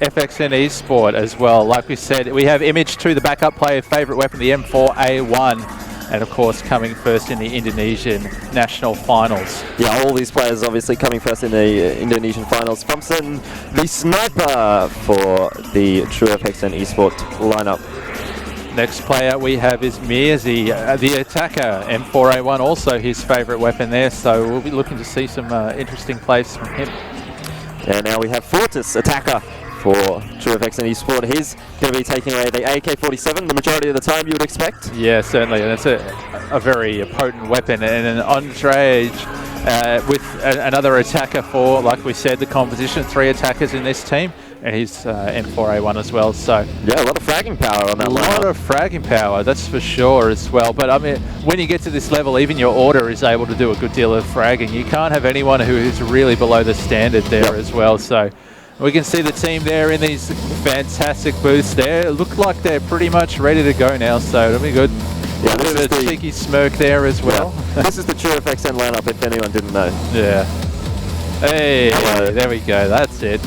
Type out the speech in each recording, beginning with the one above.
FXN eSport as well. Like we said, we have Image 2, the backup player, favourite weapon, the M4A1. And of course, coming first in the Indonesian national finals. Yeah, all these players obviously coming first in the Indonesian finals. Thompson, the sniper for the TREU FXN eSport lineup. Next player we have is Mirzi, the attacker, M4A1, also his favourite weapon there. So we'll be looking to see some interesting plays from him. And now we have Fortis, attacker for TREU FXN eSport. He's going to be taking away the AK-47 the majority of the time, you would expect. Yeah, certainly, and it's a very potent weapon. And an Andrej with another attacker for, like we said, the composition, 3 attackers in this team, and he's M4A1 as well. So yeah, a lot of fragging power on that. A lot of fragging power, that's for sure as well. But I mean, when you get to this level, even your order is able to do a good deal of fragging. You can't have anyone who is really below the standard there as well. So we can see the team there in these fantastic booths there. It look like they're pretty much ready to go now, so it'll be good. Yeah, a bit of a cheeky smirk there as well. Yeah. This is the TREU FXN lineup, if anyone didn't know. Yeah. Hey, there we go, that's it.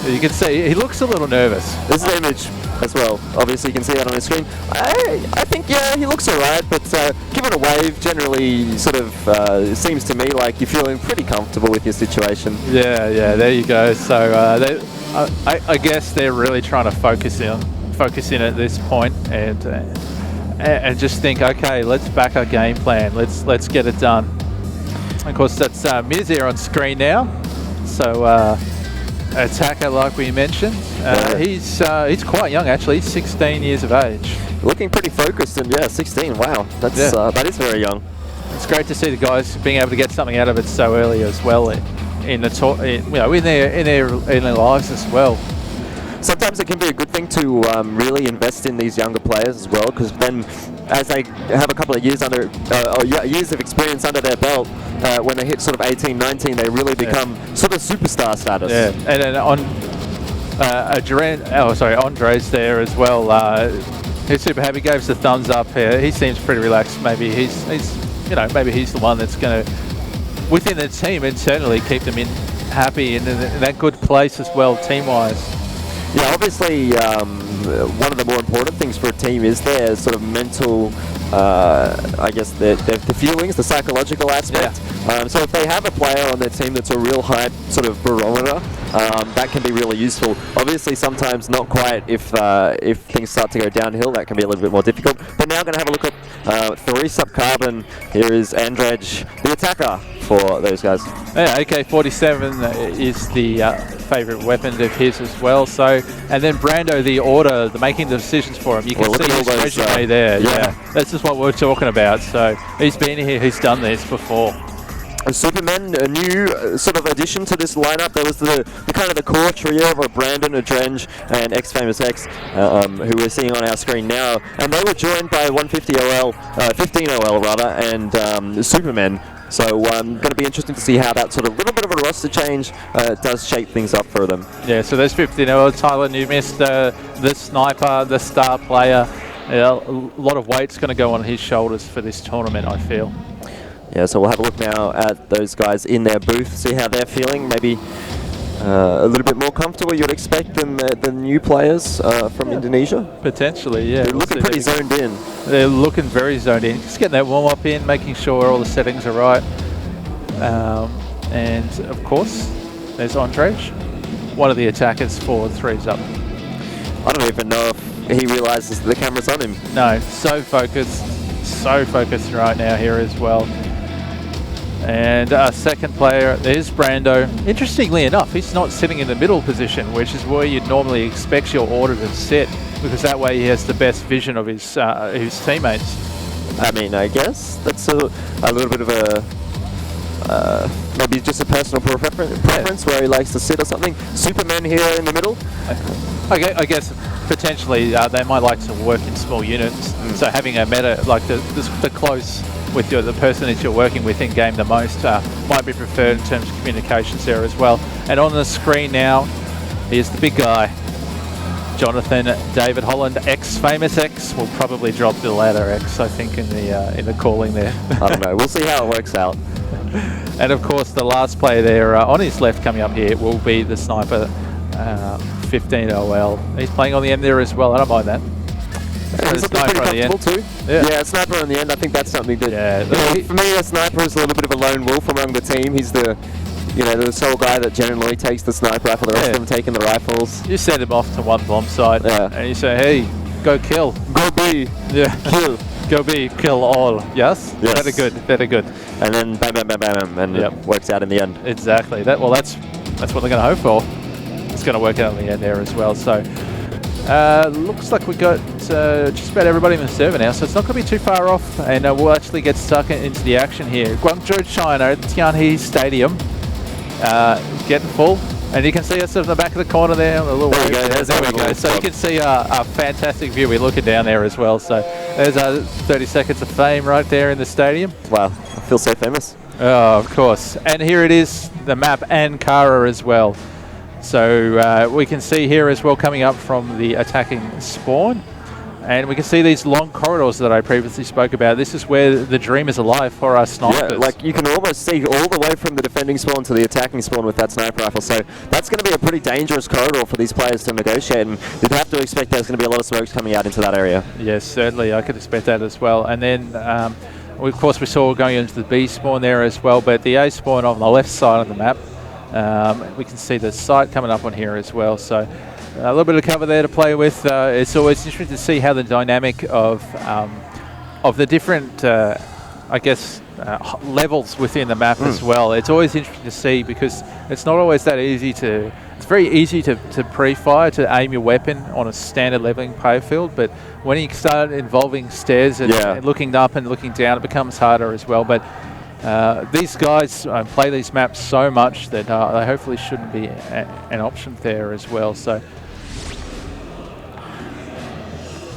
You can see, he looks a little nervous. This is Image as well. Obviously, you can see that on the screen. I think, yeah, he looks alright, but give it a wave. Generally, sort of seems to me like you're feeling pretty comfortable with your situation. Yeah, there you go. So I guess they're really trying to focus in at this point and just think, okay, let's back our game plan. Let's get it done. Of course, that's Miz here on screen now. So. Attacker, like we mentioned, he's quite young actually. He's 16 years of age. Looking pretty focused, and yeah, 16. Wow, that's that is very young. It's great to see the guys being able to get something out of it so early as well in their lives as well. Sometimes it can be a good thing to really invest in these younger players as well, because then as they have a couple of years years of experience under their belt, when they hit sort of 18, 19, they really become sort of superstar status. Yeah, and then Andres there as well. He's super happy. Gave us a thumbs up here. He seems pretty relaxed. Maybe he's maybe he's the one that's going to, within the team internally, keep them happy and in that good place as well, team-wise. Yeah, obviously, one of the more important things for a team is their sort of mental, I guess, the feelings, the psychological aspect. Yeah. So if they have a player on their team that's a real high sort of barometer, that can be really useful. Obviously, sometimes not quite if things start to go downhill, that can be a little bit more difficult. But now going to have a look at 3sUP.Carbon. Here is Andrej, the attacker for those guys. Yeah, AK-47 is the favourite weapon of his as well. So, and then Brando, the order, making the decisions for him. You can see his resume there. Yeah, that's just what we're talking about. So he's been here, he's done this before. Superman, a new sort of addition to this lineup. There was the kind of the core trio of Brandon, Adrenge, and X-Famous X, who we're seeing on our screen now. And they were joined by 15 OL rather, and Superman. So going to be interesting to see how that sort of little bit of a roster change does shape things up for them. Yeah, so there's 15 OL. Tyler Newmist, the sniper, the star player. A lot of weight's going to go on his shoulders for this tournament, I feel. Yeah, so we'll have a look now at those guys in their booth, see how they're feeling. Maybe a little bit more comfortable, you'd expect, than the new players from Indonesia. Potentially, yeah. They're looking pretty zoned in. They're looking very zoned in. Just getting that warm-up in, making sure all the settings are right. And, of course, there's Andrej, one of the attackers for 3sUP. I don't even know if he realises the camera's on him. No, so focused right now here as well. And our second player is Brando. Interestingly enough, he's not sitting in the middle position, which is where you'd normally expect your order to sit, because that way he has the best vision of his teammates. I mean, I guess that's a little bit of a maybe just a personal preference where he likes to sit or something. Superman here in the middle. I guess potentially they might like to work in small units, so having a meta like the close with the person that you're working with in game the most might be preferred in terms of communications there as well. And on the screen now is the big guy, Jonathan David Holland, X-Famous X. Will probably drop the letter X, I think, in the calling there. I don't know. We'll see how it works out. And of course, the last player there on his left coming up here will be the sniper 15 OL. He's playing on the end there as well. I don't mind that. He's looking pretty comfortable too. Yeah, sniper on the end. I think that's something that, for me, a sniper is a little bit of a lone wolf among the team. He's the sole guy that generally takes the sniper rifle. The rest of them taking the rifles. You send him off to one bomb site, and you say, "Hey, go kill, go B, kill, go B, kill all." Yes, very good, very good. And then bam, bam, bam, bam, and it works out in the end. Exactly. That's what they're going to hope for. It's going to work out in the end there as well. So. Looks like we got just about everybody in the server now, so it's not going to be too far off, and we'll actually get stuck into the action here. Guangzhou, China, Tianhe Stadium, getting full, and you can see us in the back of the corner there. There we go. So you can see our fantastic view. We're looking down there as well. So there's 30 seconds of fame right there in the stadium. Wow, I feel so famous. Oh, of course. And here it is, the map and Kara as well. So we can see here as well coming up from the attacking spawn, and we can see these long corridors that I previously spoke about. This is where the dream is alive for our snipers. Yeah, like you can almost see all the way from the defending spawn to the attacking spawn with that sniper rifle. So that's going to be a pretty dangerous corridor for these players to negotiate, and you'd have to expect there's going to be a lot of smokes coming out into that area. Yes, certainly. I could expect that as well. And then, of course, we saw going into the B spawn there as well, but the A spawn on the left side of the map, we can see the site coming up on here as well, so a little bit of cover there to play with. It's always interesting to see how the dynamic of the different, I guess, levels within the map as well. It's always interesting to see because it's not always that easy to. It's very easy to pre-fire, to aim your weapon on a standard leveling playfield, but when you start involving stairs and looking up and looking down, it becomes harder as well. But these guys play these maps so much that they hopefully shouldn't be an option there as well. So,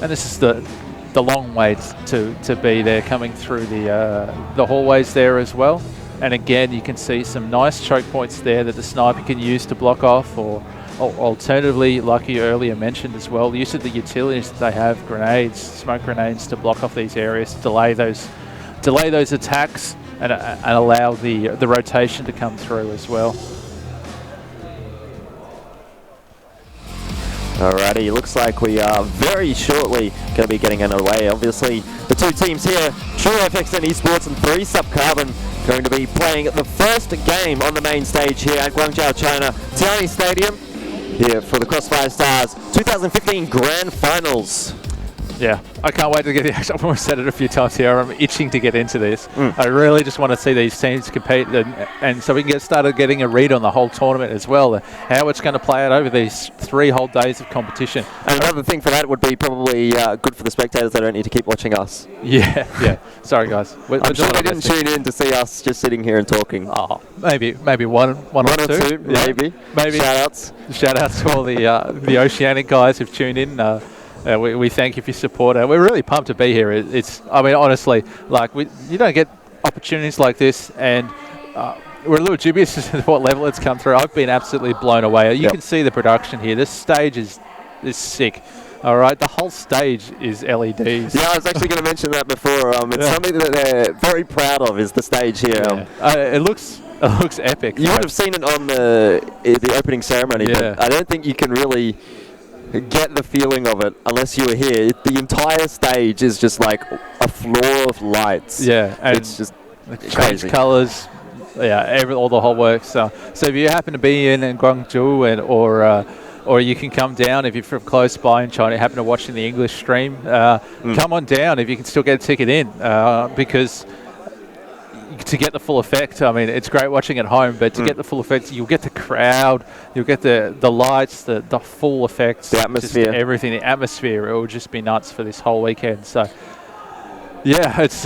and this is the long way to be there, coming through the hallways there as well. And again, you can see some nice choke points there that the sniper can use to block off, or alternatively, like you earlier mentioned as well, the use of the utilities that they have, grenades, smoke grenades, to block off these areas, delay those attacks, and allow the rotation to come through as well. Alrighty, looks like we are very shortly going to be getting underway. Obviously, the two teams here, TREU FXN eSports and 3sUP.Carbon, going to be playing the first game on the main stage here at Guangzhou, China, Tianhe Stadium, here for the Crossfire Stars 2015 Grand Finals. Yeah, I can't wait to get the action. I've almost said it a few times here. I'm itching to get into this. I really just want to see these teams compete, and so we can get started getting a read on the whole tournament as well, how it's going to play out over these 3 whole days of competition. And another thing for that would be probably good for the spectators. They don't need to keep watching us. Yeah. Sorry, guys. I'm sure they didn't tune in to see us just sitting here and talking. Oh, maybe one or two. Maybe. Shout outs to all the Oceanic guys who've tuned in. We thank you for your support. We're really pumped to be here. I mean, honestly, like you don't get opportunities like this, and we're a little dubious as to what level it's come through. I've been absolutely blown away. You can see the production here. This stage is sick. All right, the whole stage is LEDs. Yeah, I was actually going to mention that before. It's something that they're very proud of, is the stage here. It looks epic. You would have seen it on the opening ceremony, but I don't think you can really get the feeling of it unless you were here. The entire stage is just like a floor of lights. Yeah, and it's just crazy colours. Yeah, all the whole works. So if you happen to be in Guangzhou or you can come down if you're from close by in China, happen to watching the English stream, come on down if you can still get a ticket in, because to get the full effect, I mean, it's great watching at home, but to get the full effect, you'll get the crowd, you'll get the lights, the full effects, the atmosphere, just everything, the atmosphere. It will just be nuts for this whole weekend. So, yeah, it's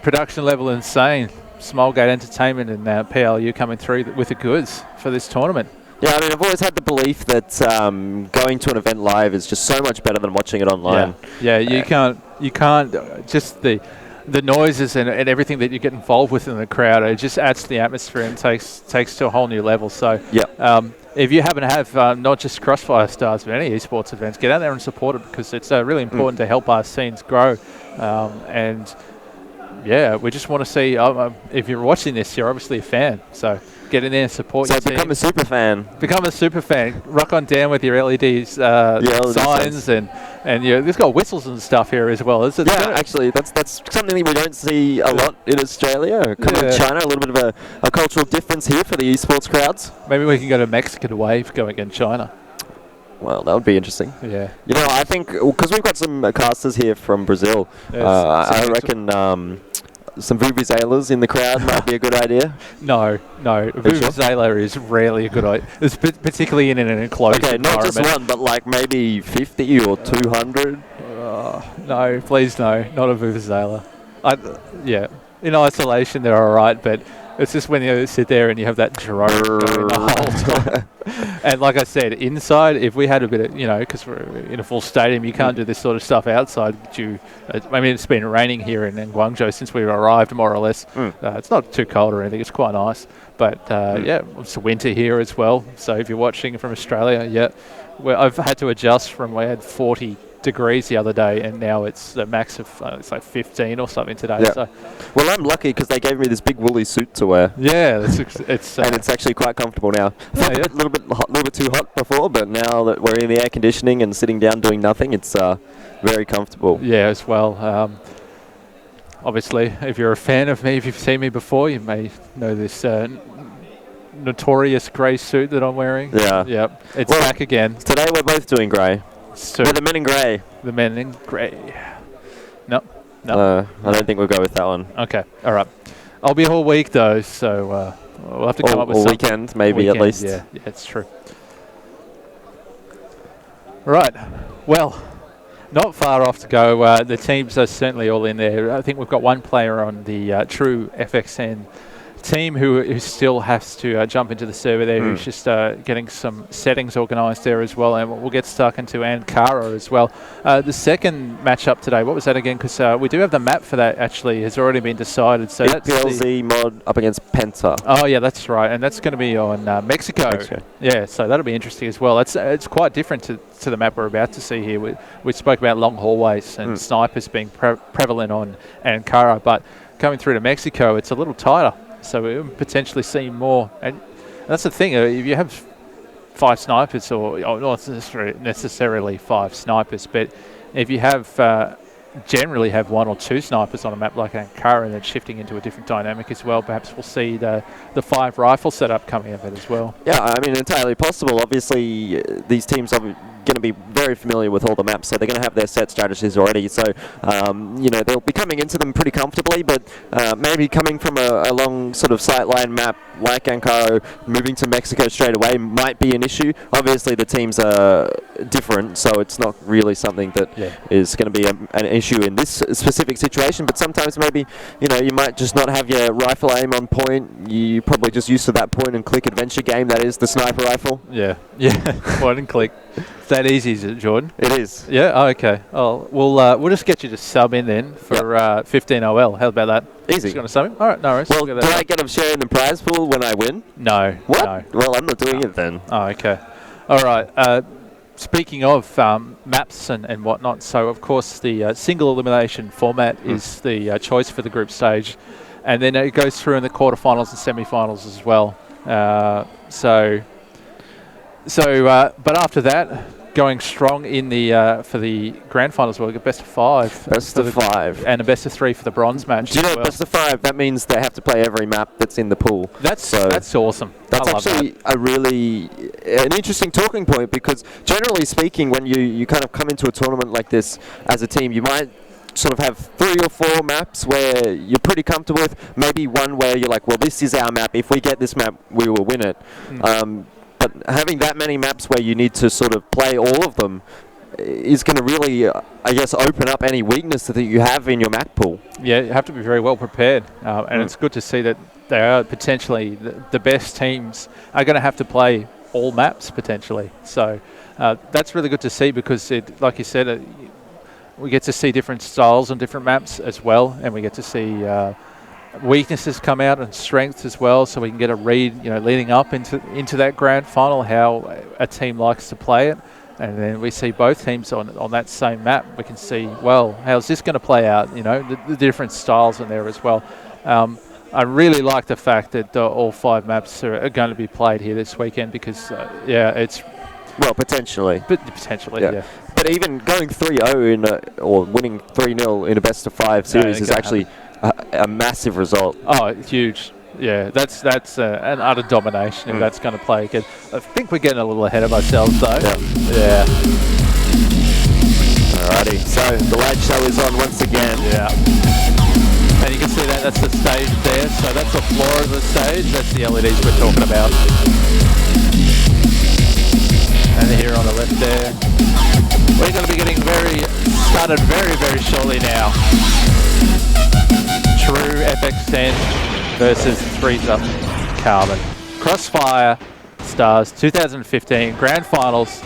production level insane. Smallgate Entertainment and PLU coming through with the goods for this tournament. Yeah, I mean, I've always had the belief that going to an event live is just so much better than watching it online. Yeah, you can't just the noises and everything that you get involved with in the crowd, it just adds to the atmosphere and takes to a whole new level. So if you happen to have not just Crossfire Stars but any esports events, get out there and support it, because it's really important to help our scenes grow. And yeah, we just want to see. If you're watching this, you're obviously a fan, so get in there and support So your team. become a super fan. Become a super fan. Rock on down with your LEDs, LED signs, and it's got whistles and stuff here as well. Is it? Yeah, actually, that's something we don't see a lot in Australia. Coming to China, a little bit of a cultural difference here for the esports crowds. Maybe we can go to Mexican wave going in China. Well, that would be interesting. Yeah. You know, I think because we've got some casters here from Brazil, I reckon some vuvuzelas in the crowd might be a good idea. No. Vuvuzela is rarely a good idea. It's particularly in an enclosed environment. Not just one, but like maybe 50 or 200. No, please no. Not a vuvuzela. Yeah. In isolation, they're all right, but it's just when you sit there and you have that drone going the whole time. And like I said, inside, if we had a bit of, because we're in a full stadium, you can't do this sort of stuff outside. It's been raining here in Guangzhou since we arrived, more or less. It's not too cold or anything. It's quite nice. But, it's winter here as well. So if you're watching from Australia, I've had to adjust from we had 40 degrees the other day, and now it's the max of it's like 15 or something today. Yeah. So, well, I'm lucky because they gave me this big woolly suit to wear. Yeah, it's and it's actually quite comfortable now. A little bit too hot before, but now that we're in the air conditioning and sitting down doing nothing, it's very comfortable. Yeah, as well. Obviously, if you're a fan of me, if you've seen me before, you may know this notorious grey suit that I'm wearing. Yeah. Yep. It's back again. Today we're both doing grey. We're the men in grey. The men in grey. No. I don't think we'll go with that one. Okay. All right. I'll be all week though, so we'll have to come up with something. Weekend, maybe at least. Yeah, it's true. Right. Well, not far off to go. The teams are certainly all in there. I think we've got one player on the TREU FXN team who still has to jump into the server there, who's just getting some settings organised there as well, and we'll get stuck into Ankara as well. The second matchup today, what was that again? Because we do have the map for that actually has already been decided. So that's PLZ mod up against Penta. Oh yeah, that's right, and that's going to be on Mexico. Yeah, so that'll be interesting as well. It's quite different to the map we're about to see here. We spoke about long hallways and snipers being prevalent on Ankara, but coming through to Mexico, it's a little tighter. So we'll potentially see more. And that's the thing, if you have 5 snipers, or not necessarily 5 snipers, but if you have generally have 1 or 2 snipers on a map like Ankara, and then shifting into a different dynamic as well, perhaps we'll see the 5 rifle setup coming of it as well. Yeah, I mean, entirely possible. Obviously, these teams are going to be very familiar with all the maps, so they're going to have their set strategies already. So, they'll be coming into them pretty comfortably, but maybe coming from a long sort of sightline map like Ankara, moving to Mexico straight away might be an issue. Obviously, the teams are different, so it's not really something that is going to be an issue in this specific situation, but sometimes maybe, you might just not have your rifle aim on point. You're probably just used to that point and click adventure game that is the sniper rifle. Yeah, point and click. It's that easy, is it, Jordan? It is. Yeah. Oh, okay. Oh, we'll just get you to sub in then for 15 OL. How about that? Easy. Just going to sub in. All right. No worries. Well, do I get a share in the prize pool when I win? No. What? No. Well, I'm not doing it then. Oh, okay. All right. Speaking of maps and whatnot, so of course the single elimination format is the choice for the group stage, and then it goes through in the quarterfinals and semi-finals as well. But after that, going strong in the for the grand finals, we'll get best of 5. Best of 5. And a best of 3 for the bronze match. Do you know best of 5? That means they have to play every map that's in the pool. That's awesome. That's actually an interesting talking point, because generally speaking, when you kind of come into a tournament like this as a team, you might sort of have 3 or 4 maps where you're pretty comfortable with, maybe one where you're like, well, this is our map. If we get this map, we will win it. But having that many maps where you need to sort of play all of them is going to really, I guess, open up any weakness that you have in your map pool. Yeah, you have to be very well prepared. And it's good to see that they are potentially the best teams are going to have to play all maps potentially. So that's really good to see, because, like you said, we get to see different styles on different maps as well, and we get to see weaknesses come out and strengths as well, so we can get a read, leading up into that grand final, how a team likes to play it. And then we see both teams on that same map. We can see, well, how's this going to play out? You know, the different styles in there as well. I really like the fact that all 5 maps are going to be played here this weekend because, yeah, it's... Well, potentially. Potentially, yeah. But even going 3-0 or winning 3-0 in a best-of-5 series is actually a massive result. Oh, it's huge. Yeah, that's an utter domination if that's going to play again. I think we're getting a little ahead of ourselves, though. Yeah. Alrighty, so the light show is on once again. Yeah. And you can see that's the stage there. So that's the floor of the stage. That's the LEDs we're talking about. And here on the left there, we're going to be getting started very, very shortly now. TREU FXN versus 3sUP.Carbon. Crossfire Stars 2015 Grand Finals.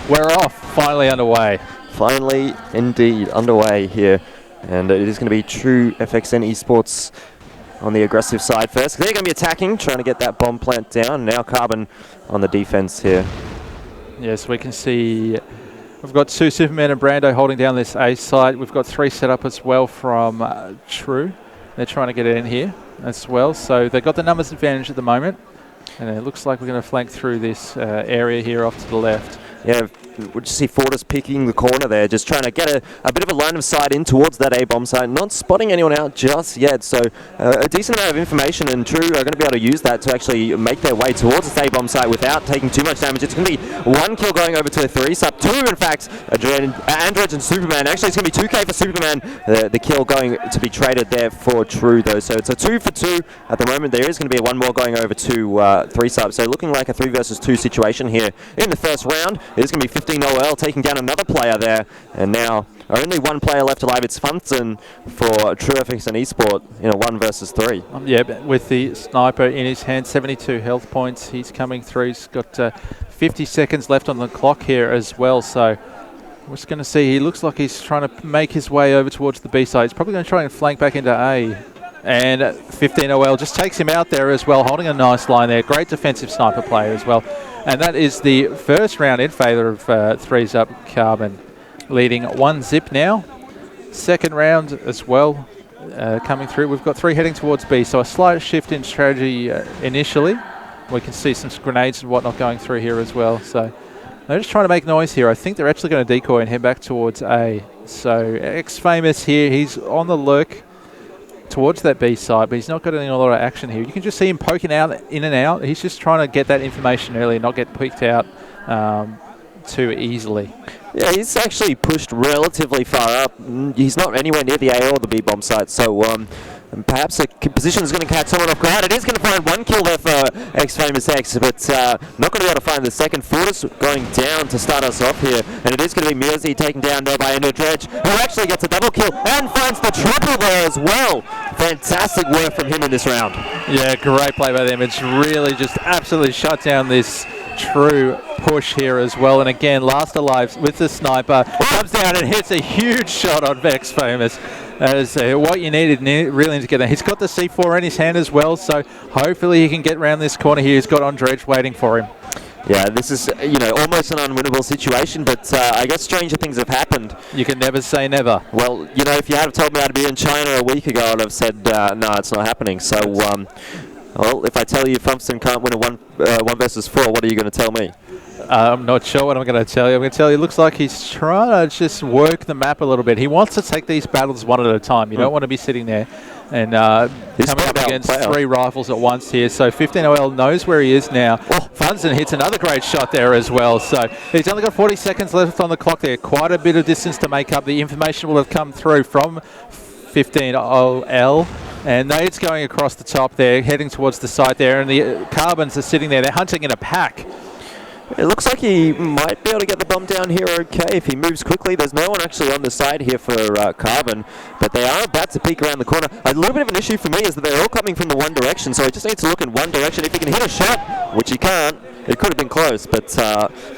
We're off, finally underway. Finally, indeed, underway here. And it is going to be TREU FXN eSports on the aggressive side first. They're going to be attacking, trying to get that bomb plant down. Now Carbon on the defense here. Yes, we can see we've got 2 Superman and Brando holding down this A site. We've got 3 set up as well from TREU. They're trying to get it in here as well. So they've got the numbers advantage at the moment. And it looks like we're going to flank through this area here off to the left. Yeah, we'll just see Fortis picking the corner there, just trying to get a bit of a line of sight in towards that A-bomb site, not spotting anyone out just yet. So a decent amount of information, and TREU are going to be able to use that to actually make their way towards this A-bomb site without taking too much damage. It's going to be 1 kill going over to 3sUP, 2 in fact, Android and Superman. Actually, it's going to be 2k for Superman, the kill going to be traded there for TREU though. So it's a 2 for 2 at the moment. There is going to be 1 more going over to 3sUP. So looking like a 3 versus 2 situation here in the first round. It is going to be 15 OL taking down another player there, and now only 1 player left alive. It's Funson for TREU FXN eSport in a 1 versus 3. Yeah, but with the sniper in his hand, 72 health points. He's coming through. He's got 50 seconds left on the clock here as well. So we're just going to see. He looks like he's trying to make his way over towards the B side. He's probably going to try and flank back into A. And 15 OL just takes him out there as well, holding a nice line there. Great defensive sniper play as well. And that is the first round in favour of 3sUP.Carbon, leading 1-0 now. Second round as well coming through. We've got 3 heading towards B, so a slight shift in strategy initially. We can see some grenades and whatnot going through here as well. So they're just trying to make noise here. I think they're actually going to decoy and head back towards A. So X-Famous here, he's on the lurk towards that B side, but he's not got a lot of action here. You can just see him poking out, in and out. He's just trying to get that information early and not get picked out too easily. Yeah, he's actually pushed relatively far up. He's not anywhere near the A or the B bomb site, so perhaps a position is going to catch someone off guard. It is going to find 1 kill there for X-Famous X, but not going to be able to find the second. Fortis going down to start us off here, and it is going to be Mirzi taken down there by Ender Dredge, who actually gets a double kill and finds the triple there as well. Fantastic work from him in this round. Yeah, great play by them. It's really just absolutely shut down this TREU push here as well. And again, last alive with the sniper, comes down and hits a huge shot on X-Famous. As what you needed really to get there. He's got the C4 in his hand as well, so hopefully he can get around this corner here. He's got Andrej waiting for him. Yeah, this is, almost an unwinnable situation, but I guess stranger things have happened. You can never say never. Well, if you had told me I'd be in China a week ago, I'd have said, no, it's not happening. So, well, if I tell you Fumpston can't win a 1 versus 4, what are you going to tell me? I'm not sure what I'm going to tell you. I'm going to tell you it looks like he's trying to just work the map a little bit. He wants to take these battles one at a time. You don't want to be sitting there and coming up against 3 rifles at once here. So 15OL knows where he is now. Funson hits another great shot there as well. So he's only got 40 seconds left on the clock there. Quite a bit of distance to make up. The information will have come through from 15OL. And Nade's going across the top there, heading towards the site there. And the Carbons are sitting there. They're hunting in a pack. It looks like he might be able to get the bomb down here okay if he moves quickly. There's no one actually on the side here for Carbon, but they are about to peek around the corner. A little bit of an issue for me is that they're all coming from the one direction, so he just needs to look in one direction. If he can hit a shot, which he can't, it could have been close, but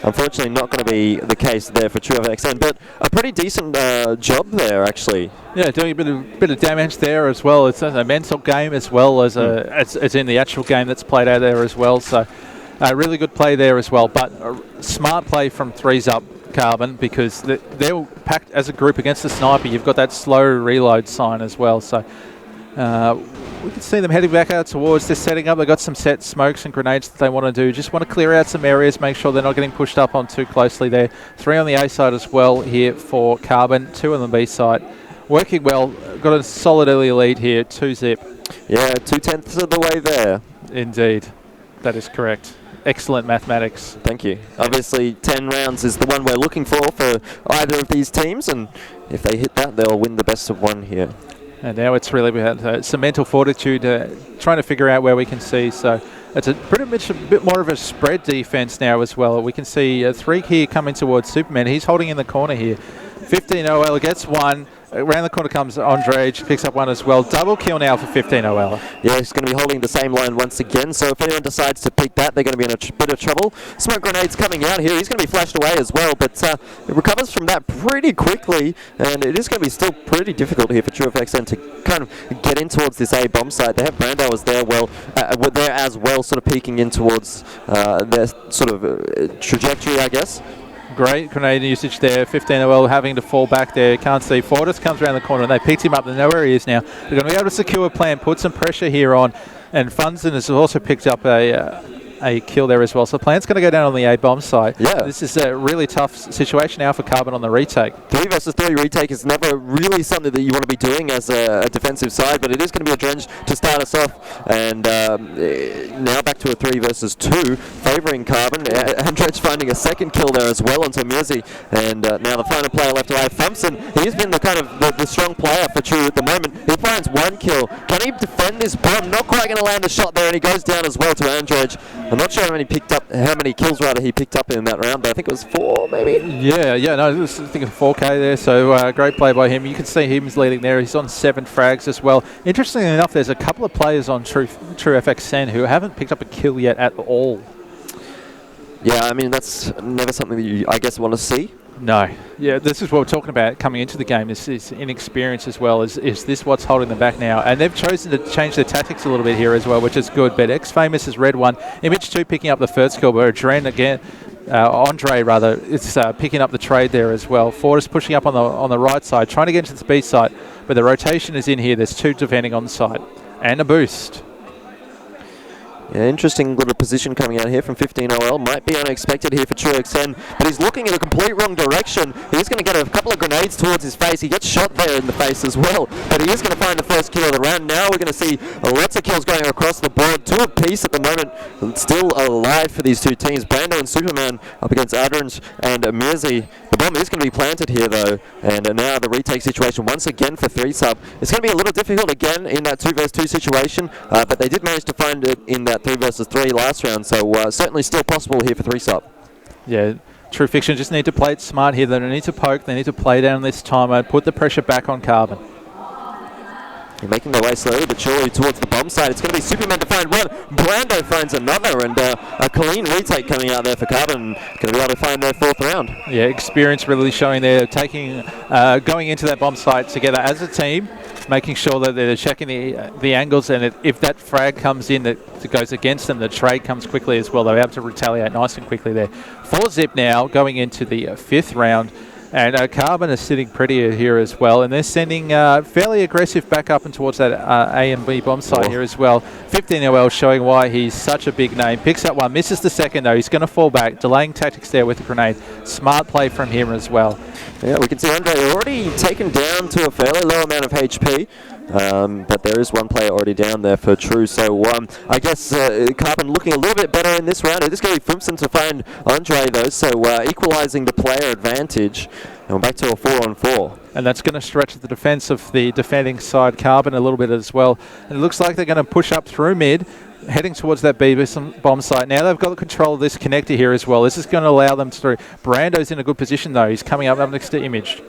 unfortunately not going to be the case there for TREU FXN. But a pretty decent job there, actually. Yeah, doing a bit of damage there as well. It's a mental game as well as it's in the actual game that's played out there as well. So really good play there as well. But smart play from 3sUP Carbon, because they're packed as a group against the sniper. You've got that slow reload sign as well. So we can see them heading back out towards this setting up. They've got some set smokes and grenades that they want to do. Just want to clear out some areas, make sure they're not getting pushed up on too closely there. 3 on the A side as well here for Carbon, 2 on the B side. Working well, got a solid early lead here, 2-zip. Yeah, 2/10 of the way there. Indeed, that is correct. Excellent mathematics. Thank you. Obviously, 10 rounds is the one we're looking for either of these teams, and if they hit that, they'll win the best of one here. And now it's really about some mental fortitude, trying to figure out where we can see. So it's pretty much a bit more of a spread defense now as well. We can see 3 here coming towards Superman. He's holding in the corner here. 15 OL gets 1. Around the corner comes Andre, picks up 1 as well. Double kill now for 15 OL. Yeah, he's going to be holding the same line once again, so if anyone decides to pick that, they're going to be in a bit of trouble. Smoke grenades coming out here. He's going to be flashed away as well, but it recovers from that pretty quickly, and it is going to be still pretty difficult here for TREU FXN to kind of get in towards this A bomb site. They have Brando as there, there as well, sort of peeking in towards their sort of trajectory, I guess. Great grenade usage there. 15 OL having to fall back there. Can't see. Fortis comes around the corner and they picked him up. They know where he is now. They're going to be able to secure a plan, put some pressure here on. And Funzen has also picked up a kill there as well. So Plan's going to go down on the A bomb site. Yeah. This is a really tough situation now for Carbon on the retake. 3 versus 3 retake is never really something that you want to be doing as a defensive side, but it is going to be a drench to start us off. And now back to a 3 versus 2, favouring Carbon. Andrej finding a second kill there as well onto Mirzi. And now the final player left alive, Thumpson. He's been the kind of the strong player for TREU at the moment. He finds 1 kill. Can he defend this bomb? Not quite going to land a shot there, and he goes down as well to Andrej. I'm not sure how many kills he picked up in that round, but I think it was 4 maybe. Yeah, no, I think of 4K there. So great play by him. You can see him leading there. He's on 7 frags as well. Interestingly enough, there's a couple of players on TREU FXN who haven't picked up a kill yet at all. Yeah, I mean that's never something that you, I guess, want to see. No. Yeah, this is what we're talking about coming into the game. This is inexperience as well. Is this what's holding them back now? And they've chosen to change their tactics a little bit here as well, which is good. But X-Famous has red 1. Image 2 picking up the first kill, but Adren again, Andre rather, is picking up the trade there as well. Fortis pushing up on the right side, trying to get into the B site, but the rotation is in here. There's 2 defending on site. And a boost. Yeah, interesting little position coming out here from 15 OL. Might be unexpected here for TREU FXN, but he's looking in a complete wrong direction. He's going to get a couple of grenades towards his face. He gets shot there in the face as well, but he is going to find the first kill of the round. Now we're going to see lots of kills going across the board. 2 apiece at the moment. Still alive for these 2 teams. Brando and Superman up against Adrens and Mirzi. The bomb is going to be planted here though, and now the retake situation once again for 3sUP. It's going to be a little difficult again in that 2 versus 2 situation, but they did manage to find it in that 3 versus 3 last round, so certainly still possible here for 3sUP. Yeah, TREU FXN just need to play it smart here. They don't need to poke, they need to play down this timer, put the pressure back on Carbon. They're making their way slowly but surely towards the bomb site. It's going to be Superman to find 1. Brando finds another, and a clean retake coming out there for Carbon. Going to be able to find their 4th round. Yeah, experience really showing there, going into that bomb site together as a team, making sure that they're checking the angles, and if that frag comes in that goes against them, the trade comes quickly as well. They're able to retaliate nice and quickly there. 4-zip now going into the 5th round. And Carbon is sitting prettier here as well, and they're sending fairly aggressive back up and towards that A and B bomb site here as well. 15 OL showing why he's such a big name. Picks up 1, misses the second though. He's going to fall back, delaying tactics there with the grenade. Smart play from him as well. Yeah, we can see Andre already taken down to a fairly low amount of HP. But there is 1 player already down there for TREU, so I guess Carbon looking a little bit better in this round. It is going to be Fumson to find Andre though, so equalising the player advantage, and we're back to a 4-on-4. And that's going to stretch the defence of the defending side, Carbon, a little bit as well. And it looks like they're going to push up through mid, heading towards that B bomb site. Now they've got the control of this connector here as well. This is going to allow them through. Brando's in a good position though. He's coming up next to Image.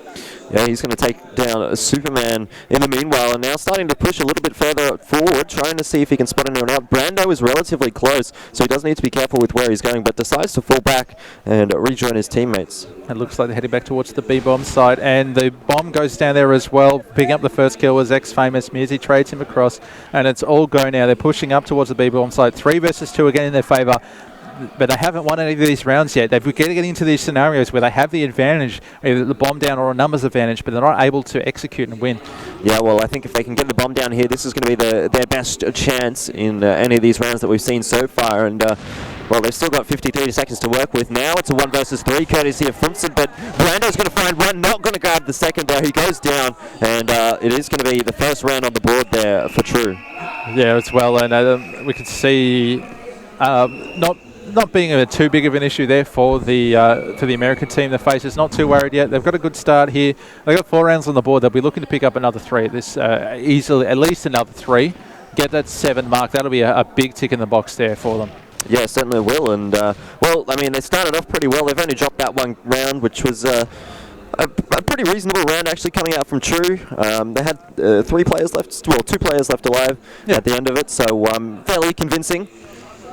Yeah, he's going to take down Superman in the meanwhile, and now starting to push a little bit further forward, trying to see if he can spot anyone out. Brando is relatively close, so he does need to be careful with where he's going, but decides to fall back and rejoin his teammates. It looks like they're heading back towards the B bomb site, and the bomb goes down there as well. Picking up the first kill was X-Famous. Mirzi trades him across, and it's all go now. They're pushing up towards the B bomb site. 3 versus 2 again in their favour. but they haven't won any of these rounds yet. They've got to get into these scenarios where they have the advantage, either the bomb down or a numbers advantage, but they're not able to execute and win. Yeah, well, I think if they can get the bomb down here, this is going to be their best chance in any of these rounds that we've seen so far. And well, they've still got 53 seconds to work with now. It's a 1 versus 3 courtesy of Frimson, but Brando's going to find one, not going to grab the second though. He goes down, and it is going to be the first round on the board there for TREU. Yeah, as well, and we can see not being too big of an issue there for the American team. The Faces not too worried yet. They've got a good start here. They've got 4 rounds on the board. They'll be looking to pick up another 3 at this easily, at least another 3. Get that 7 mark. That'll be a big tick in the box there for them. Yeah, certainly will. And well, I mean, they started off pretty well. They've only dropped that 1 round, which was a pretty reasonable round actually coming out from TREU. They had 3 players left, well, 2 players left alive at the end of it, so fairly convincing.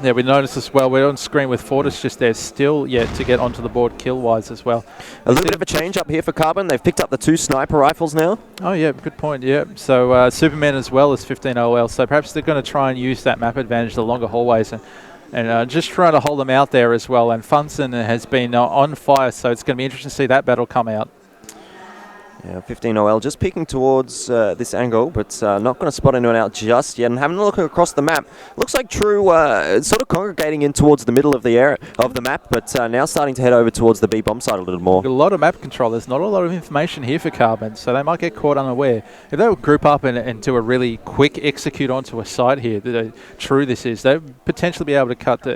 Yeah, we noticed as well, we're on screen with Fortis just there, still yet to get onto the board kill-wise as well. A little bit of a change up here for Carbon. They've picked up the 2 sniper rifles now. Oh yeah, good point, yeah. So Superman as well as 15 OL, so perhaps they're going to try and use that map advantage, the longer hallways, and just try to hold them out there as well. And Funson has been on fire, so it's going to be interesting to see that battle come out. Yeah, 15 OL just peeking towards this angle, but not going to spot anyone out just yet. And having a look across the map, looks like TREU sort of congregating in towards the middle of the map, but now starting to head over towards the B bomb side a little more. A lot of map control. There's not a lot of information here for Carbon, so they might get caught unaware. If they would group up and do a really quick execute onto a site here, TREU this is, they'll potentially be able to cut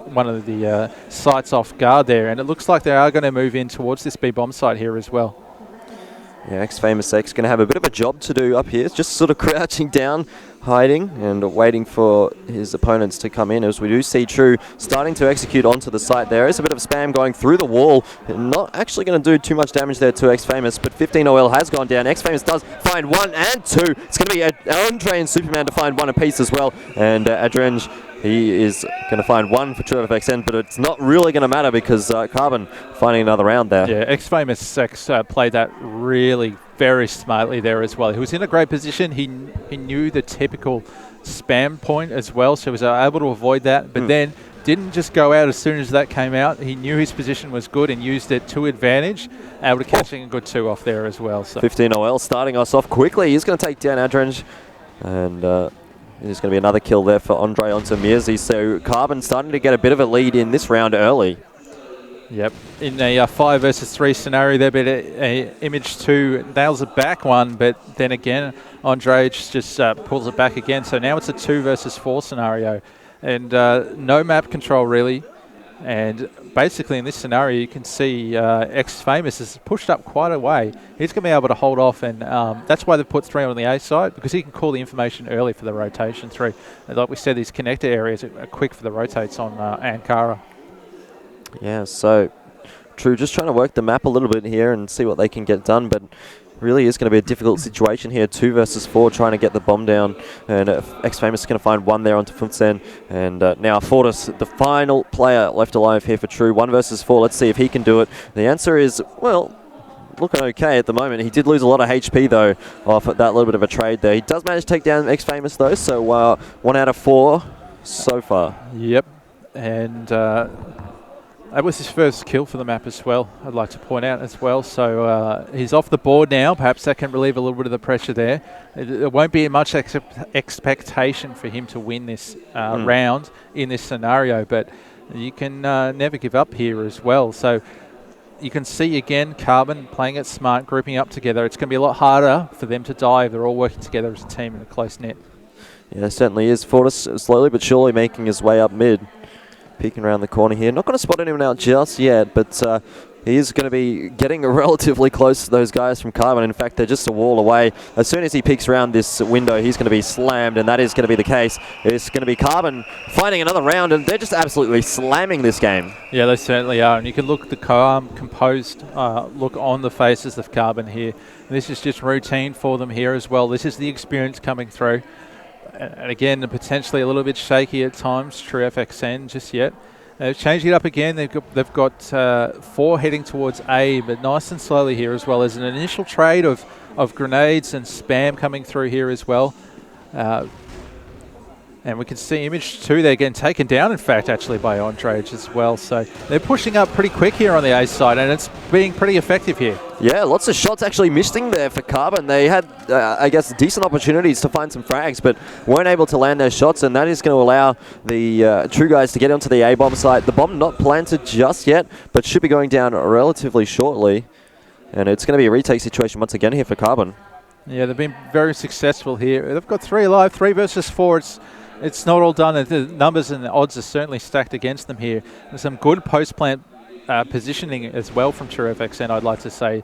one of the sites off guard there, and it looks like they are going to move in towards this B bomb site here as well. Yeah, X-Famous X going to have a bit of a job to do up here. It's just sort of crouching down, hiding, and waiting for his opponents to come in, as we do see TREU starting to execute onto the site. There is a bit of spam going through the wall. Not actually going to do too much damage there to X-Famous, but 15 OL has gone down. X-Famous does find 1 and 2. It's going to be Andre and Superman to find 1 apiece as well. And Adrenge, he is going to find 1 for TREU FXN, but it's not really going to matter because Carbon finding another round there. Yeah, X-Famous X played that really very smartly there as well. He was in a great position. He knew the typical spam point as well, so he was able to avoid that, but then didn't just go out as soon as that came out. He knew his position was good and used it to advantage, able to catching a good 2 off there as well. So 15 OL starting us off quickly. He's going to take down Adrenge, and there's going to be another kill there for Andre onto Mirzi. So Carbon starting to get a bit of a lead in this round early. Yep, in a 5 versus 3 scenario there, but Image 2 nails it back 1, but then again, Andre just pulls it back again. So now it's a 2 versus 4 scenario, and no map control really. And basically in this scenario, you can see X-Famous is pushed up quite a way. He's going to be able to hold off, and that's why they've put 3 on the A side, because he can call the information early for the rotation 3. And like we said, these connector areas are quick for the rotates on Ankara. Yeah, so TREU just trying to work the map a little bit here and see what they can get done, but really is going to be a difficult situation here. 2 versus 4 trying to get the bomb down, and X-Famous is going to find 1 there onto Funsen, and now Fortis, the final player left alive here for TREU. 1 versus 4, let's see if he can do it. The answer is, well, looking okay at the moment. He did lose a lot of HP though off that little bit of a trade there. He does manage to take down X-Famous though, so 1 out of 4 so far. Yep, and that was his first kill for the map as well, I'd like to point out as well. So he's off the board now. Perhaps that can relieve a little bit of the pressure there. There won't be much expectation for him to win this round in this scenario, but you can never give up here as well. So you can see again Carbon playing it smart, grouping up together. It's going to be a lot harder for them to die if they're all working together as a team in a close net. Yeah, it certainly is. Fortis slowly but surely making his way up mid. Peeking around the corner here. Not going to spot anyone out just yet, but he is going to be getting relatively close to those guys from Carbon. In fact, they're just a wall away. As soon as he peeks around this window, he's going to be slammed, and that is going to be the case. It's going to be Carbon finding another round, and they're just absolutely slamming this game. Yeah, they certainly are, and you can look at the calm, composed look on the faces of Carbon here. This is just routine for them here as well. This is the experience coming through. And again, potentially a little bit shaky at times, TREU FXN just yet. They've changed it up again. They've got 4 heading towards A, but nice and slowly here as well. There's an initial trade of grenades and spam coming through here as well. And we can see image 2 there getting taken down, in fact, actually by Ondrej as well. So they're pushing up pretty quick here on the A side, and it's being pretty effective here. Yeah, lots of shots actually missing there for Carbon. They had, I guess, decent opportunities to find some frags, but weren't able to land those shots, and that is going to allow the TREU guys to get onto the A-bomb site. The bomb not planted just yet, but should be going down relatively shortly. And it's going to be a retake situation once again here for Carbon. Yeah, they've been very successful here. They've got 3 alive, 3 versus 4. It's not all done. The numbers and the odds are certainly stacked against them here. There's some good post-plant positioning as well from TREU FXN, I'd like to say.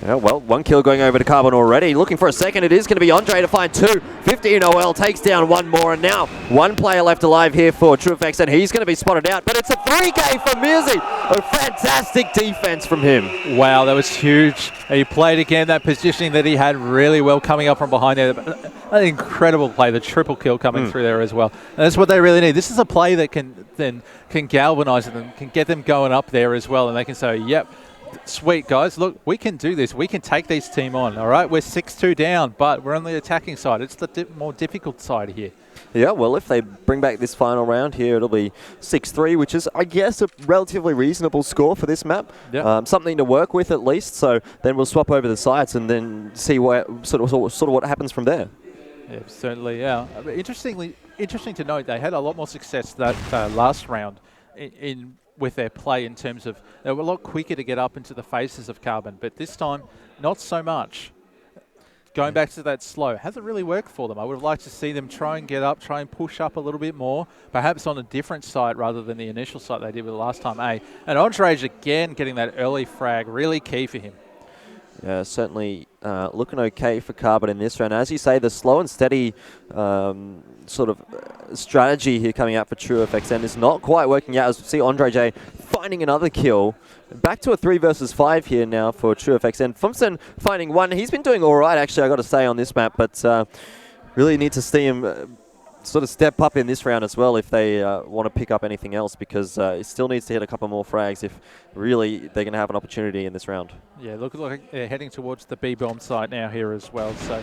Yeah, well, 1 kill going over to Carbon already. Looking for a second. It is going to be Ondrej to find 2. 15 OL takes down 1 more, and now 1 player left alive here for TREU FXN. He's going to be spotted out, but it's a 3K for Mirzi. A fantastic defense from him. Wow, that was huge. He played again that positioning that he had really well coming up from behind there. An incredible play, the triple kill coming through there as well. And that's what they really need. This is a play that can galvanize them, can get them going up there as well, and they can say, yep, sweet guys, look, we can do this. We can take this team on, all right? We're 6-2 down, but we're on the attacking side. It's the more difficult side here. Yeah, well, if they bring back this final round here, it'll be 6-3, which is, I guess, a relatively reasonable score for this map. Yep. Something to work with at least. So then we'll swap over the sites and then see sort of what happens from there. Yeah, certainly, yeah. Interesting to note, they had a lot more success that last round with their play in terms of they were a lot quicker to get up into the faces of Carbon, but this time, not so much. Going back to that slow hasn't really worked for them. I would have liked to see them try and get up, try and push up a little bit more, perhaps on a different site rather than the initial site they did with the last time A. And Ondrej again getting that early frag, really key for him. Yeah, certainly looking okay for Carbon in this round. As you say, the slow and steady sort of strategy here coming out for TREU FXN is not quite working out. As we see Ondrej finding another kill. Back to a 3 versus 5 here now for TREU FXN. Fumsen finding 1. He's been doing all right, actually, I got to say, on this map, but really need to see him sort of step up in this round as well if they want to pick up anything else, because he still needs to hit a couple more frags if really they're going to have an opportunity in this round. Yeah, look like they're heading towards the B-bomb site now here as well. So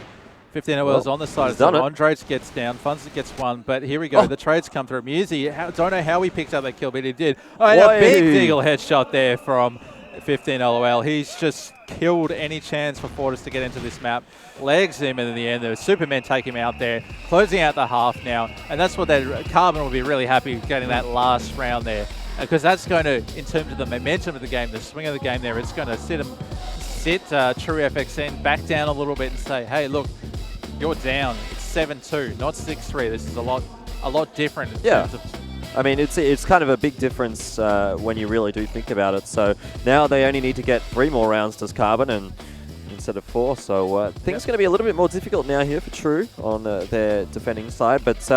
15 OL's on the side. So Ondrej gets down, Funza gets 1, but here we go. The trades come through. Mirzi, don't know how he picked up that kill, but he did. Oh, and a big deagle headshot there from 15 LOL. He's just killed any chance for Fortis to get into this map. Legs him, and in the end, the Supermen take him out there, closing out the half now. And that's what Carbon will be really happy getting that last round there, because that's going to, in terms of the momentum of the game, the swing of the game there, it's going to sit TREU FXN back down a little bit and say, hey, look, you're down. It's 7-2, not 6-3. This is a lot different in terms of... I mean, it's kind of a big difference when you really do think about it. So now they only need to get 3 more rounds to Carbon and instead of 4. So things are going to be a little bit more difficult now here for TREU on their defending side. But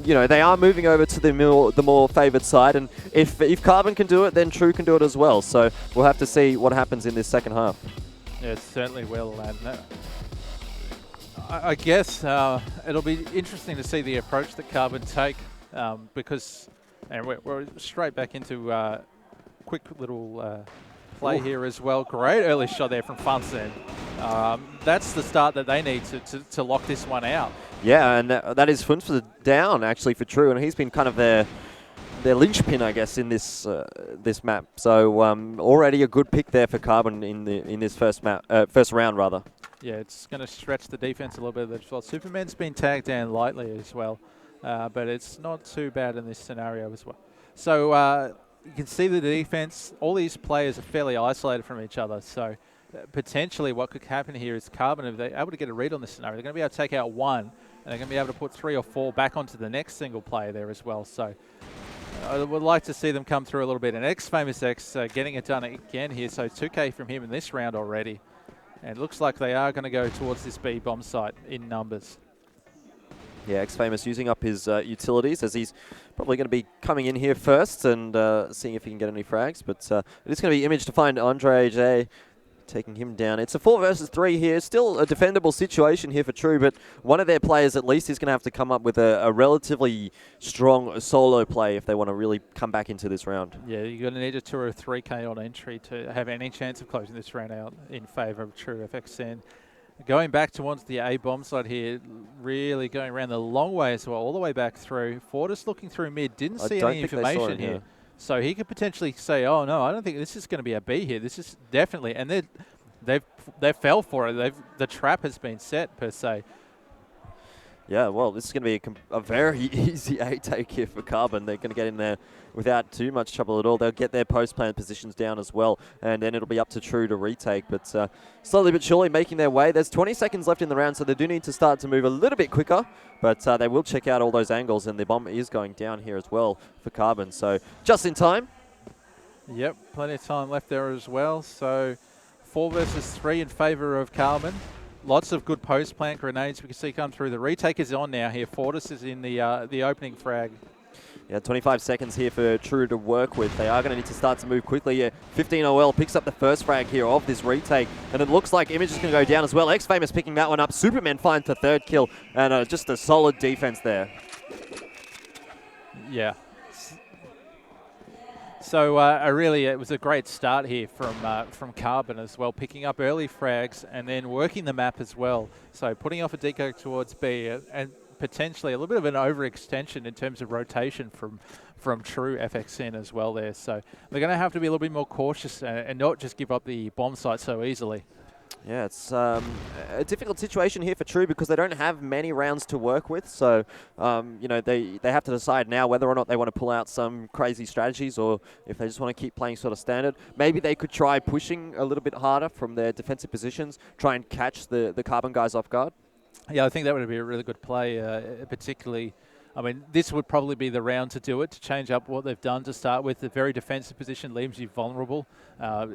you know, they are moving over to the more favoured side, and if Carbon can do it, then TREU can do it as well. So we'll have to see what happens in this second half. Yeah, it certainly will. And I guess it'll be interesting to see the approach that Carbon take. Because, and we're straight back into quick little play here as well. Great early shot there from Funsen. That's the start that they need to lock this one out. Yeah, and that is Funsen down actually for TREU, and he's been kind of their linchpin, I guess, in this this map. So already a good pick there for Carbon in this first round rather. Yeah, it's going to stretch the defense a little bit as well. Superman's been tagged down lightly as well. But it's not too bad in this scenario as well. So you can see the defense, all these players are fairly isolated from each other. So potentially what could happen here is Carbon, if they're able to get a read on this scenario, they're going to be able to take out 1, and they're going to be able to put 3 or 4 back onto the next single player there as well. So I would like to see them come through a little bit. And Famous X getting it done again here. So 2K from him in this round already. And it looks like they are going to go towards this B-bomb site in numbers. Yeah, Famous using up his utilities, as he's probably going to be coming in here first and seeing if he can get any frags. But it is going to be Image to find Ondrej, taking him down. It's a 4 versus 3 here. Still a defendable situation here for TREU, but one of their players at least is going to have to come up with a relatively strong solo play if they want to really come back into this round. Yeah, you're going to need a 2 or 3K on entry to have any chance of closing this round out in favour of TREU FXN. Going back towards the A bomb side here, really going around the long way as well, all the way back through. Fortis looking through mid, didn't see any information here. So he could potentially say, oh no, I don't think this is going to be a B here. This is definitely, and they fell for it. The trap has been set per se. Yeah, well, this is going to be a very easy A take here for Carbon. They're going to get in there without too much trouble at all. They'll get their post-plan positions down as well, and then it'll be up to TREU to retake. But slowly but surely making their way. There's 20 seconds left in the round, so they do need to start to move a little bit quicker. But they will check out all those angles, and the bomb is going down here as well for Carbon. So just in time. Yep, plenty of time left there as well. So 4 versus 3 in favour of Carbon. Lots of good post-plant grenades we can see come through. The retake is on now here. Fortis is in the opening frag. Yeah, 25 seconds here for TREU to work with. They are going to need to start to move quickly. Yeah, 15 OL picks up the first frag here of this retake, and it looks like Image is going to go down as well. X-Famous picking that one up. Superman finds the third kill, and just a solid defense there. Yeah. So it was a great start here from Carbon as well, picking up early frags and then working the map as well. So putting off a deco towards B and potentially a little bit of an overextension in terms of rotation from TREU FXN as well there. So they're going to have to be a little bit more cautious and not just give up the bomb site so easily. Yeah, it's a difficult situation here for TREU because they don't have many rounds to work with. So, they have to decide now whether or not they want to pull out some crazy strategies or if they just want to keep playing sort of standard. Maybe they could try pushing a little bit harder from their defensive positions, try and catch the Carbon guys off guard. Yeah, I think that would be a really good play, particularly. I mean, this would probably be the round to do it, to change up what they've done to start with. The very defensive position leaves you vulnerable.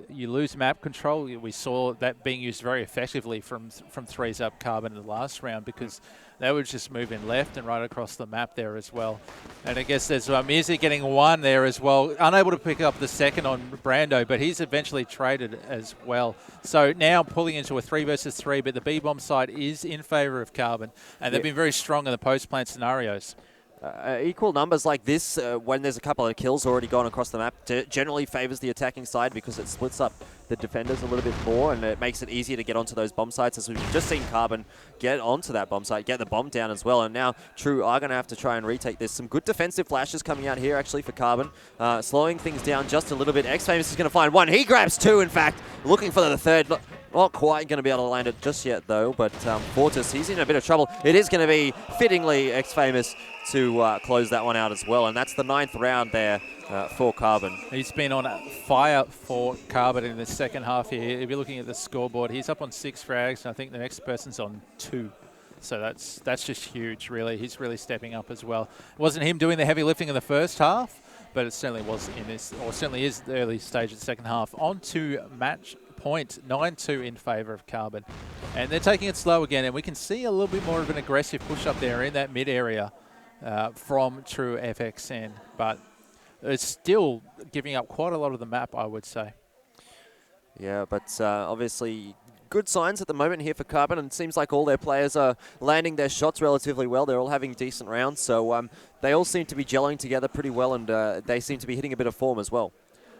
You lose map control. We saw that being used very effectively from 3sUP.Carbon in the last round because they were just moving left and right across the map there as well. And I guess there's Music getting one there as well. Unable to pick up the second on Brando, but he's eventually traded as well. So now pulling into a 3 versus 3, but the B-bomb side is in favour of Carbon, and they've been very strong in the post-plant scenarios. Equal numbers like this, when there's a couple of kills already gone across the map, generally favours the attacking side because it splits up the defenders a little bit more and it makes it easier to get onto those bomb sites, as we've just seen Carbon get onto that bomb site, get the bomb down as well. And now TREU are going to have to try and retake this. Some good defensive flashes coming out here actually for Carbon, slowing things down just a little bit. X-Famous is going to find one. He grabs two, in fact, looking for the third. Not quite going to be able to land it just yet, though, but Fortis, he's in a bit of trouble. It is going to be, fittingly, X-Famous to close that one out as well, and that's the 9th round there for Carbon. He's been on fire for Carbon in the second half here. If you're looking at the scoreboard, he's up on 6 frags, and I think the next person's on 2. So that's just huge, really. He's really stepping up as well. It wasn't him doing the heavy lifting in the first half, but it certainly was in this, or certainly is the early stage of the second half. On to match point, 9-2 in favour of Carbon. And they're taking it slow again, and we can see a little bit more of an aggressive push up there in that mid area from TREU FXN, but it's still giving up quite a lot of the map, I would say. Yeah, but obviously good signs at the moment here for Carbon, and it seems like all their players are landing their shots relatively well. They're all having decent rounds, so they all seem to be gelling together pretty well, and they seem to be hitting a bit of form as well.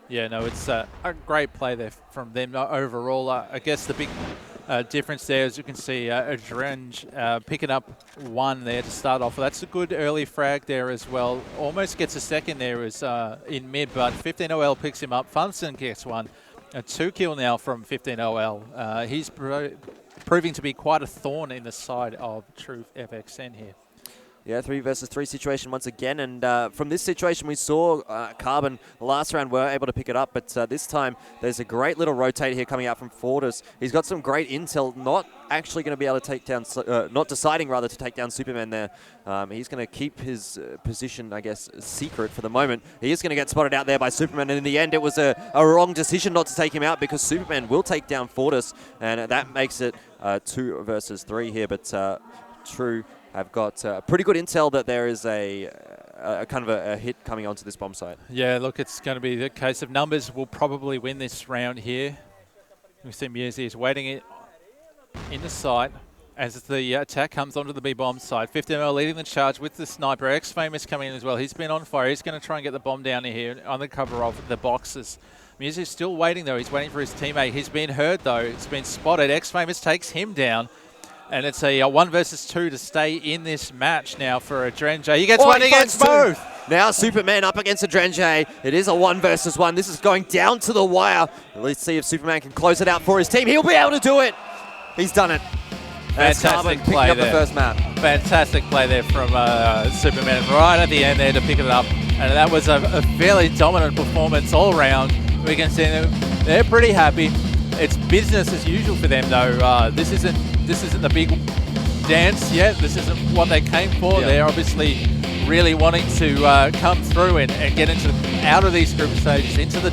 Yeah, no, it's a great play there from them overall. I guess the big difference there, as you can see, Adrenge picking up 1 there to start off. That's a good early frag there as well. Almost gets a second there as in mid, but 15 OL picks him up. Funson gets 1. A 2 kill now from 15 OL. He's proving to be quite a thorn in the side of TREU FXN here. Yeah, 3 versus 3 situation once again, and from this situation we saw Carbon last round were able to pick it up, but this time there's a great little rotate here coming out from Fortis. He's got some great intel, not actually going to be able to take down, not deciding rather to take down Superman there. He's going to keep his position, I guess, secret for the moment. He is going to get spotted out there by Superman, and in the end it was a wrong decision not to take him out because Superman will take down Fortis, and that makes it 2 versus 3 here, but TREU have got pretty good intel that there is a kind of a hit coming onto this bomb site. Yeah, look, it's going to be the case of numbers will probably win this round here. We see Musi is waiting it in the site as the attack comes onto the B-bomb side. 15L leading the charge with the sniper. X-Famous coming in as well. He's been on fire. He's going to try and get the bomb down here under cover of the boxes. Music's still waiting, though. He's waiting for his teammate. He's been heard, though. It's been spotted. X-Famous takes him down. And it's a 1 versus 2 to stay in this match now for a Drenje. He gets one against both. Now Superman up against a Drenje. It is a 1 versus 1. This is going down to the wire. Let's see if Superman can close it out for his team. He'll be able to do it. He's done it. Fantastic play up there. The first map. Fantastic play there from Superman right at the end there to pick it up. And that was a fairly dominant performance all around. We can see them. They're pretty happy. It's business as usual for them, though. This isn't the big dance yet. This isn't what they came for. Yeah. They're obviously really wanting to come through and get out of these group stages into the